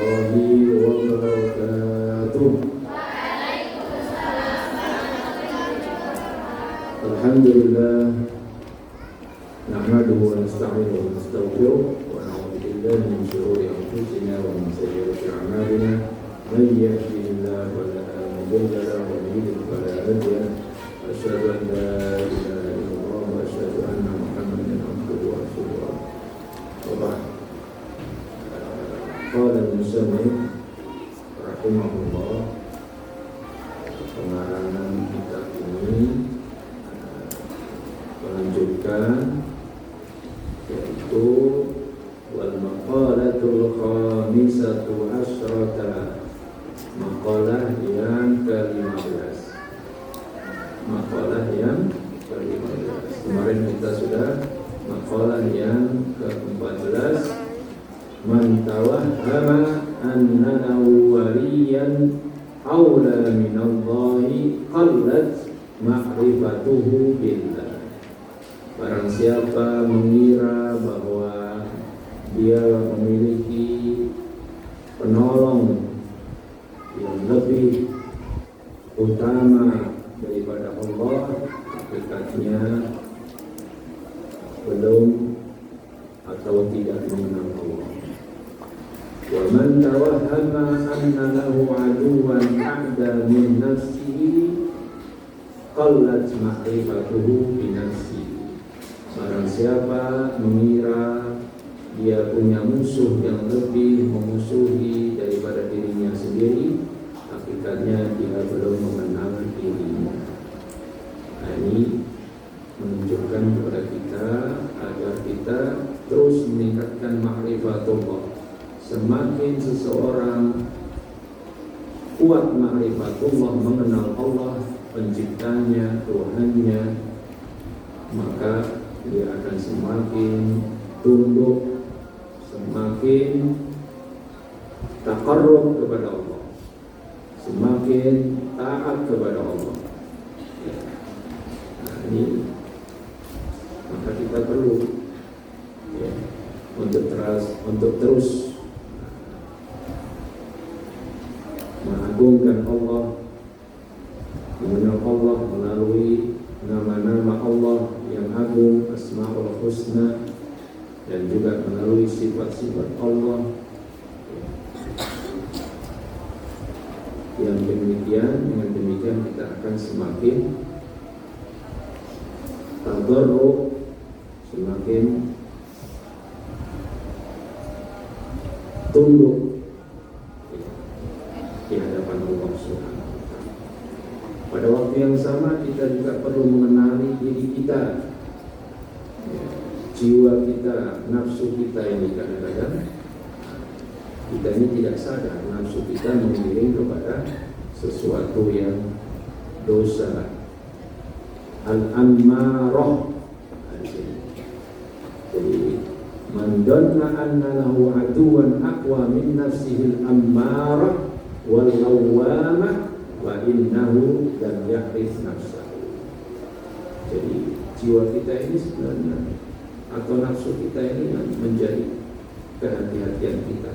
warahmatullahi wabarakatuh. Alhamdulillah, nahmaduhu wa nasta'inuhu wa nastaghfiruh wa na'udzu billahi min shururi anfusina wa min sayyiati a'malina. Man yahdihillahu fala mudilla lahu wa man yudlil fala hadiya lahu. Asyhadu an la ilaha illallah wa asyhadu anna Muhammadan abduhu wa rasuluh. Wa ba'd. Qala al-musannif rahimahullah, pengarang kitab ini menunjukkan yaitu wal maqalatul khamisatu asyrata, maqalah yang ke-15. Maqalah yang ke-15. Kemarin kita sudah maqalah yang ke-14. Man tawahhama annahu waliyan aula minallahi qallat ma'rifatuhu billah. Barang siapa mengira bahwa dia memiliki penolong yang lebih utama daripada Allah, hakikatnya belum atau tidak mengenal Allah. Wa man tawahhama anna lahu aduwan a'da min nafsihi qallat ma'rifatuhu bi nafsihi. Barang siapa mengira dia punya musuh yang lebih memusuhi daripada dirinya sendiri, hakikatnya dia belum mengenal dirinya. Nah, ini menunjukkan kepada kita agar kita terus meningkatkan ma'rifatullah. Semakin seseorang kuat ma'rifatullah, mengenal Allah penciptanya, Tuhannya, maka dia akan semakin tunduk, semakin taqarrub kepada Allah, semakin taat kepada Allah. Nah, ini maka kita perlu untuk terus mengagungkan Allah, mengenal Allah melalui nama-nama Allah yang agung, Asmaul Husna, dan juga melalui sifat-sifat Allah. Yang demikian, dengan demikian kita akan semakin tadarruk, semakin tunduk di hadapan Allah Subhanahu wa Ta'ala. Pada waktu yang sama kita juga perlu mengenali diri kita, jiwa kita, nafsu kita ini. Kadang-kadang kita ini tidak sadar nafsu kita mengiring kepada sesuatu yang dosa. Al-ammarah. Jadi man dhanna anna lahu aduwan aqwa min nafsihi al-ammarah wal lawwamah wa innahu lam yahrif nafsahu. Jadi jiwa kita ini sebenarnya atau nafsu kita ini menjadi kehati-hatian kita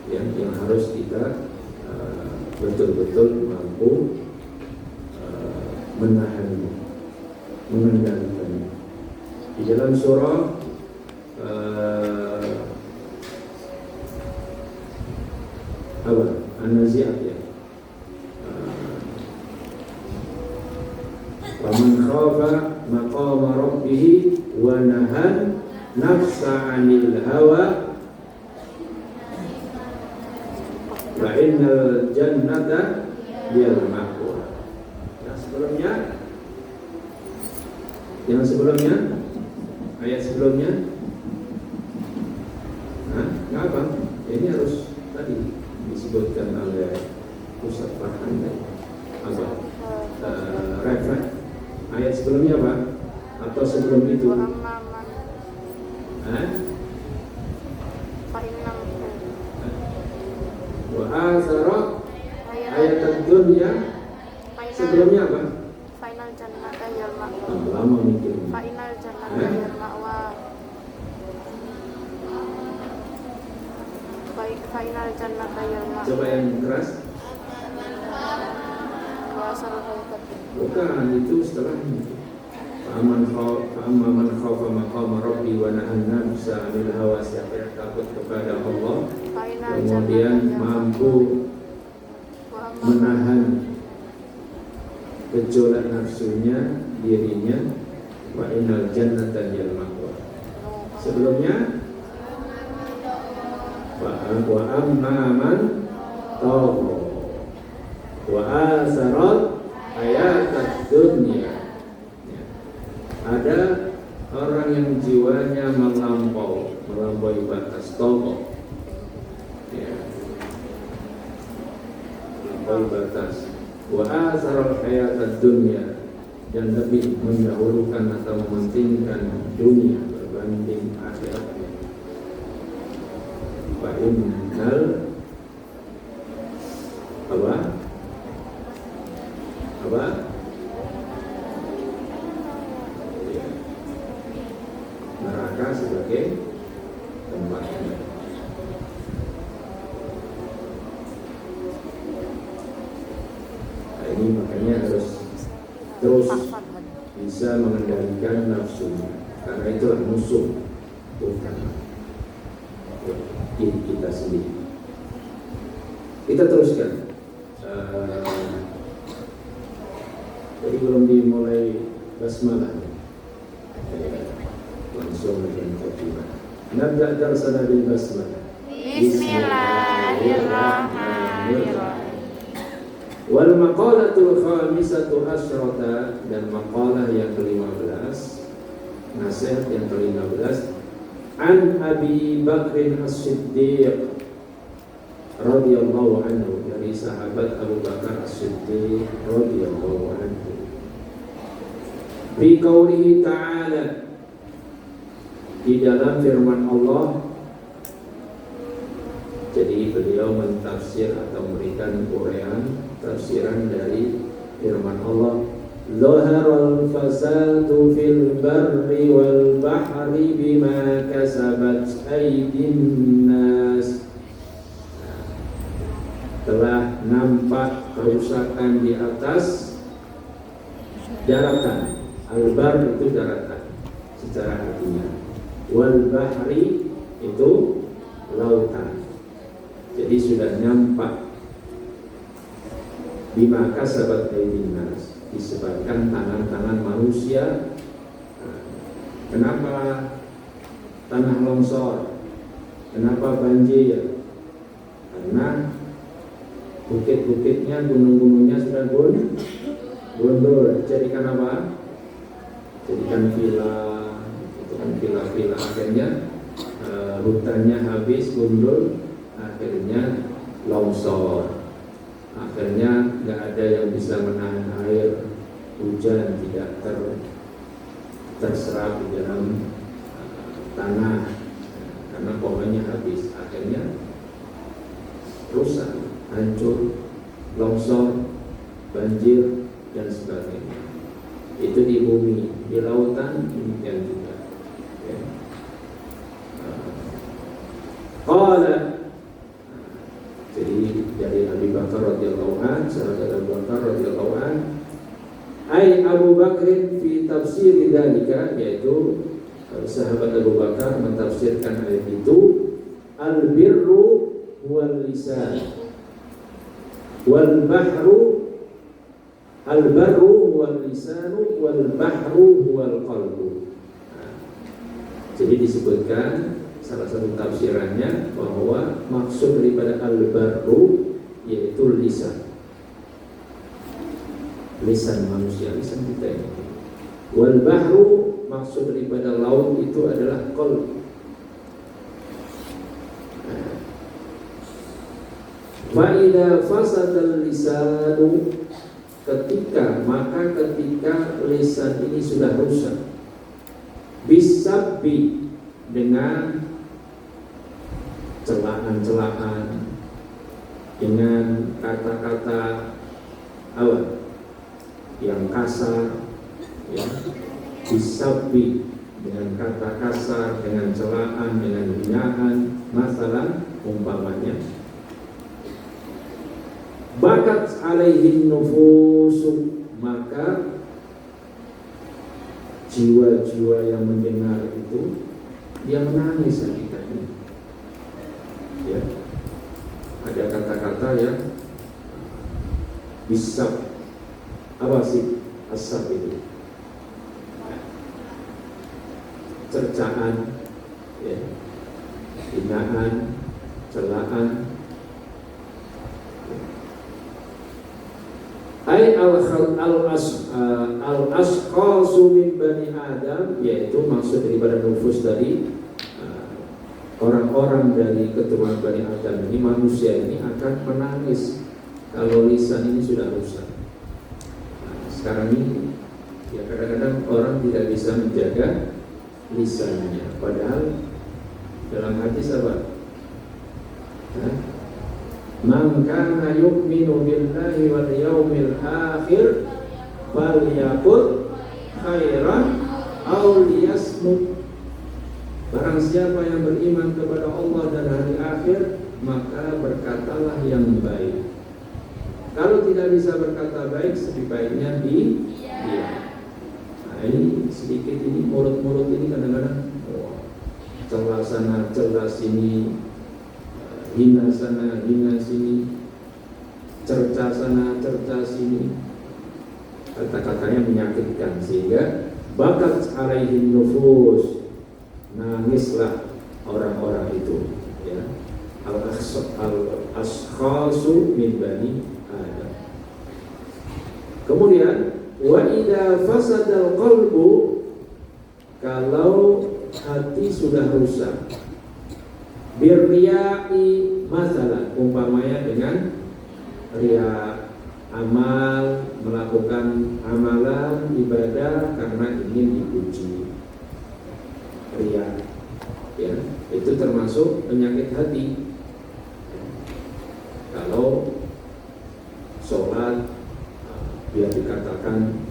yang harus kita betul-betul mampu menahannya, mengendalikannya. Di dalam surah An-Nazi'at ya. Wa man khafa maqama rabbih wa nahan nafsa 'anil hawa fa innal jannata hiyal ma'wa. Yang sebelumnya ayat sebelumnya. Kenapa? Ini harus tadi disebutkan oleh Ustaz Farhan apa? Referensi ayat sebelumnya apa? Atau sebelum itu? Wa azara ayat dunya sebelumnya apa? Final jannata yal ma'wa. Lama mikir. Final jannata yal ma'wa. Final jannata yal Coba yang keras. wa asarul hayatat. Bukan, itu setelahnya. Fa'amma man khafa maqama rabbi wa nahan nafsa 'anil hawa, siapa yang takut kepada Allah kemudian mampu menahan gejolak nafsunya dirinya, wa innal jannata hiyal ma'wa. Sebelumnya wa amma man tagha wa asarat hayatad dunya. Ada orang yang jiwanya melampaui batas tagha, ya, melampaui batas, wa asarat hayatad dunya, dan lebih mendahulukan atau mementingkan dunia berbanding akhiratnya. Fa innal apa? Ya, neraka sebagai tempatnya. Nah, ini makanya harus terus bisa mengendalikan nafsunya, karena itulah musuh, bukan diri kita sendiri. Kita teruskan. Jadi belum dimulai basmalah, langsung dengan khatimah. Nabda darsana bil basmalah. Bismillahirrahmanirrahim. Wal maqalatul khamisatu asyrata, dan maqalah yang ke-15, nasihat yang ke-15, an Abi Bakr As-Siddiq radhiyallahu anhu, dari sahabat Abu Bakar As-Siddiq radhiyallahu anhu, fi qaulihi ta'ala, di dalam firman Allah. Jadi beliau mentafsir atau memberikan uraian tafsiran dari firman Allah, Zaharal fasadu fil barri wal bahri bima kasabat aydin nas. Telah nampak kerusakan di atas daratan. Al-bar itu daratan secara artinya, wal bahri itu lautan. Jadi sudah nampak bima kasabat aydin nas, disebabkan tangan-tangan manusia. Kenapa tanah longsor? Kenapa banjir? Karena bukit-bukitnya, gunung-gunungnya sudah gundul. Jadikan apa? Jadikan villa, itu kan villa-villa. Akhirnya hutannya habis, gundul, akhirnya longsor. Akhirnya nggak ada yang bisa menahan air hujan, tidak terserap di dalam tanah karena pohonnya habis. Akhirnya rusak, hancur, longsor, banjir, dan sebagainya. Itu di bumi, di lautan demikian juga. Ya. Qala, jadi dari Abu Bakar radhiyallahu anhu, sahabat Abu Bakar radhiyallahu anhu, ai Abu Bakr fi tafsir dzalika, yaitu sahabat Abu Bakar mentafsirkan ayat itu, al birru wal lisan wal bahru, al barru wal lisanu wal bahru wal qalbu. Jadi disebutkan salah satu tafsirannya bahwa maksud daripada al-barru yaitu lisan manusia, lisan kita ini. Wal bahru, maksud daripada laut itu adalah qalb. Fa idza fasadal lisanu, ketika lisan ini sudah rusak, bisabbi, dengan celaan-celaan, dengan kata-kata yang kasar, ya, bisabbi, dengan kata kasar, dengan celaan, dengan hinaan. Masalah umpamanya bakat alaihin nufusu, maka jiwa-jiwa yang mendengar itu dia menangis hakikatnya. Ya, ada kata-kata yang bisa apa sih asap itu? Cercaan, ya, hinaan, celaan. Ai al-ashqasu min bani Adam, yaitu maksud daripada nufus dari orang-orang dari keturunan Bani Adam ini, manusia ini akan menangis kalau lisan ini sudah rusak. Sekarang ini ya kadang-kadang orang tidak bisa menjaga lisannya, padahal dalam hadis apa? Man kana yu'minu billahi wal yawmil akhir falyaqul khairan aw liyasmut. Barang siapa yang beriman kepada Allah dan hari akhir, maka berkatalah yang baik. Kalau tidak bisa berkata baik, sebaiknya diam. Nah, ini sedikit ini mulut-mulut ini kadang-kadang celah sana, celah sini, hina sana, hina sini, cerca sana, cerca sini. Kata-katanya menyakitkan, sehingga bakat alaihin nufus, nangislah orang-orang itu, ya. Al-ashkhasu min bani Adam. Kemudian wa idza fasadal qalbu, kalau hati sudah rusak, birriya'i masalah, umpamanya dengan riya, amal, melakukan amalan ibadah karena ingin dipuji, riya, ya, itu termasuk penyakit hati. Kalau sholat biar dikatakan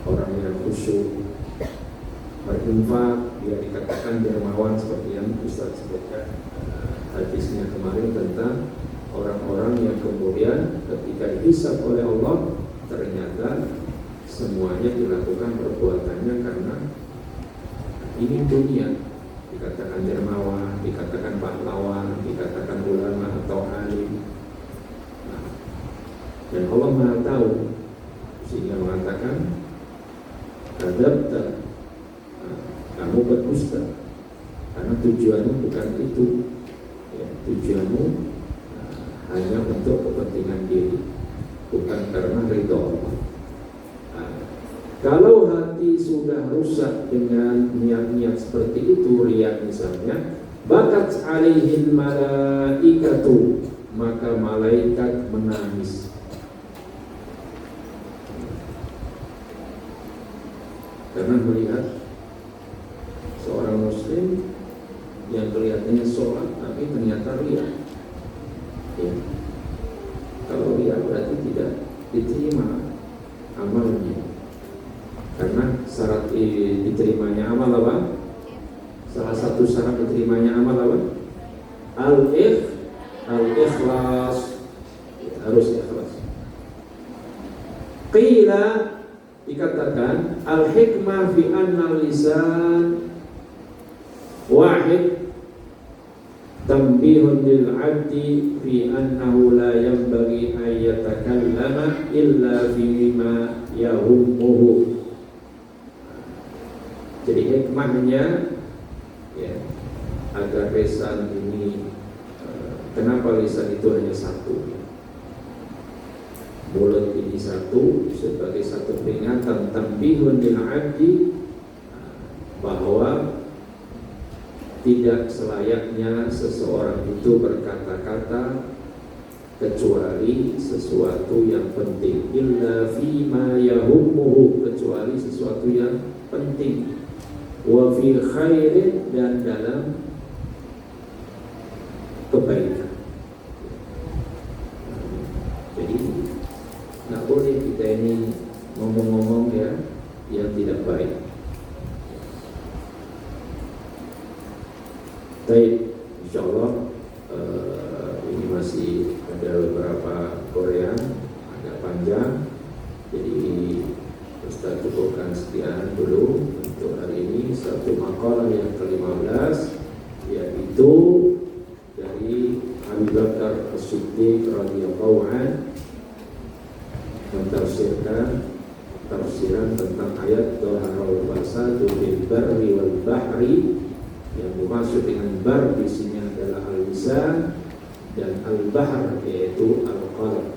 orang yang khusyuk, berinfak biar dikatakan dermawan, seperti yang Ustaz sebutkan hadisnya kemarin tentang orang-orang yang kemudian ketika dihisab oleh Allah ternyata semuanya dilakukan perbuatannya karena ini dunia. Dikatakan dermawan, dikatakan pahlawan, dikatakan ulama atau alim. Nah, dan Allah Maha tahu, sehingga mengatakan kadzabta, kamu berdusta, karena tujuanmu bukan itu, ya, tujuanmu hanya untuk kepentingan diri, bukan karena ridho Allah. Kalau hati sudah rusak dengan niat-niat seperti itu, riya misalnya, bakat alaihin malaikatu, maka malaikat menangis. Karena melihat seorang muslim yang kelihatannya sholat tapi ternyata riya, ya. Kalau riya berarti tidak diterima amalnya. Karena syarat diterimanya amal apa? Salah satu syarat diterimanya amal apa? Al-ikhlas, harus ikhlas. Qila, dikatakan al-hikmah fi anna lisan wahid tanbihun lil 'abdi fi annahu la yanbaghi an yatakallama illa fi ma yahummuhu. Jadi hikmahnya, ya, agar lisan ini, kenapa lisan itu hanya satu? Mulut ini satu sebagai satu peringatan tanbihun lil 'abdi, bahwa tidak selayaknya seseorang itu berkata-kata kecuali sesuatu yang penting, illa fima yahummuhu, kecuali sesuatu yang penting, wa fi khairin, dan dalam kebaikan. Jadi nggak boleh kita ini ngomong-ngomong ya yang tidak baik. Baik, insyaallah ini masih masih ada beberapa Korean agak panjang, jadi Ustaz cukupkan sekian dulu untuk hari ini. Satu makalah yang ke-15, yaitu dari Abu Bakar As-Siddiq radhiyallahu anhu mentafsirkan tafsiran tentang ayat Dhaharal fasadu bil barri wal bahri, yang dimaksud dengan bar di sini adalah al-lisan dan al-bahr yaitu al-qalb.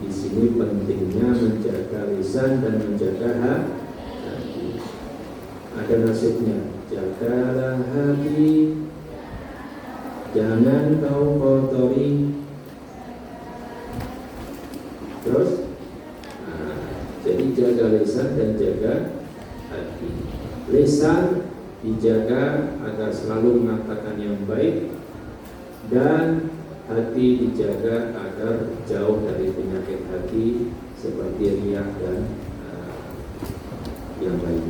Di sini pentingnya menjaga lisan dan menjaga hati. Ada nasibnya, jagalah hati, jangan kau kotori. Terus, jadi jaga lisan dan jaga hati. Lisan dijaga agar selalu mengatakan yang baik, dan hati dijaga agar jauh dari penyakit hati seperti riya dan yang lain.